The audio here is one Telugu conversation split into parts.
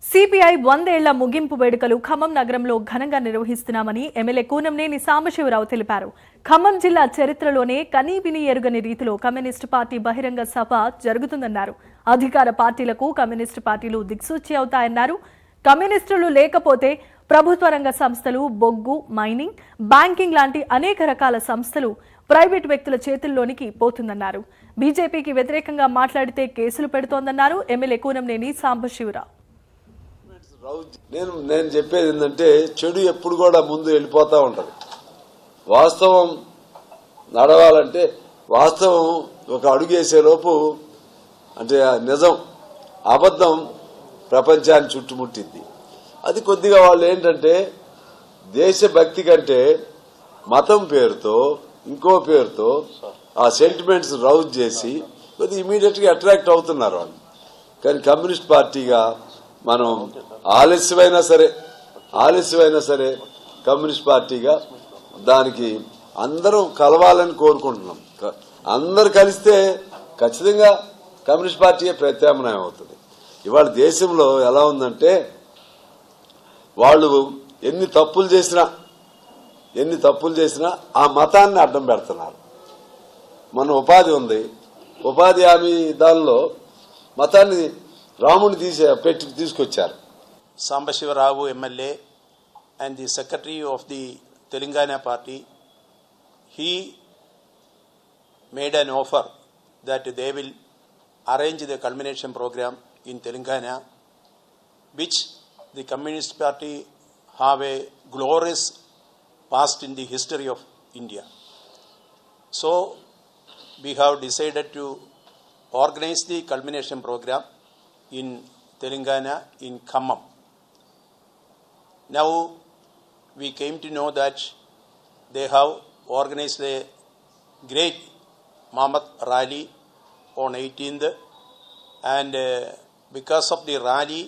సిపిఐ 100 ఏళ్ల ముగింపు వేడుకలు ఖమ్మం నగరంలో ఘనంగా నిర్వహిస్తున్నామని ఎమ్మెల్యే కూనంనేని సాంబశివరావు తెలిపారు. ఖమ్మం జిల్లా చరిత్రలోనే కనీవిని ఎరుగని రీతిలో కమ్యూనిస్టు పార్టీ బహిరంగ సభ జరుగుతుందన్నారు. అధికార పార్టీలకు కమ్యూనిస్టు పార్టీలు దిక్సూచి అవుతాయన్నారు. కమ్యూనిస్టులు లేకపోతే ప్రభుత్వ రంగ సంస్థలు, బొగ్గు, మైనింగ్, బ్యాంకింగ్ లాంటి అనేక రకాల సంస్థలు ప్రైవేట్ వ్యక్తుల చేతుల్లోనికి పోతుందన్నారు. బీజేపీకి వ్యతిరేకంగా మాట్లాడితే కేసులు పెడుతోందన్నారు ఎమ్మెల్యే కూనంనేని సాంబశివరావు. నేను చెప్పేది ఏంటంటే చెడు ఎప్పుడు కూడా ముందు వెళ్ళిపోతా ఉంటది. వాస్తవం నడవాలంటే వాస్తవం ఒక అడుగేసే లోపు అంటే నిజం అబద్ధం ప్రపంచాన్ని చుట్టుముట్టింది. అది కొద్దిగా వాళ్ళు ఏంటంటే దేశభక్తి కంటే మతం పేరుతో ఇంకో పేరుతో ఆ సెంటిమెంట్స్ రౌజ్ చేసి కొద్దిగా ఇమీడియట్ గా అట్రాక్ట్ అవుతున్నారు వాళ్ళు. కానీ కమ్యూనిస్ట్ పార్టీగా మనం ఆలస్యమైనా సరే కమ్యూనిస్ట్ పార్టీగా దానికి అందరూ కలవాలని కోరుకుంటున్నాం. అందరు కలిస్తే ఖచ్చితంగా కమ్యూనిస్ట్ పార్టీయే ప్రత్యామ్నాయం అవుతుంది. ఇవాళ దేశంలో ఎలా ఉందంటే వాళ్ళు ఎన్ని తప్పులు చేసినా ఆ మతాన్ని అడ్డం పెడుతున్నారు. మన ఉపాధి ఉంది, ఉపాధి హామీ దానిలో మతాన్ని రాముని తీసుకొచ్చారు. Sambashivaravu MLA and the secretary of the Telangana party, he made an offer that they will arrange the culmination program in Telangana, which the Communist Party have a glorious past in the history of India. So we have decided to organize the culmination program in Telangana in Khammam. Now we came to know that they have organized a great Mammoth rally on 18th, and because of the rally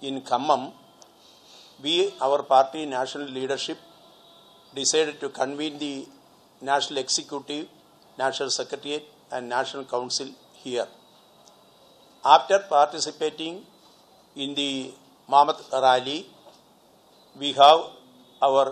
in Khammam, our party national leadership decided to convene the national executive, national secretariat and national council here. After participating in the Mammoth rally, we have our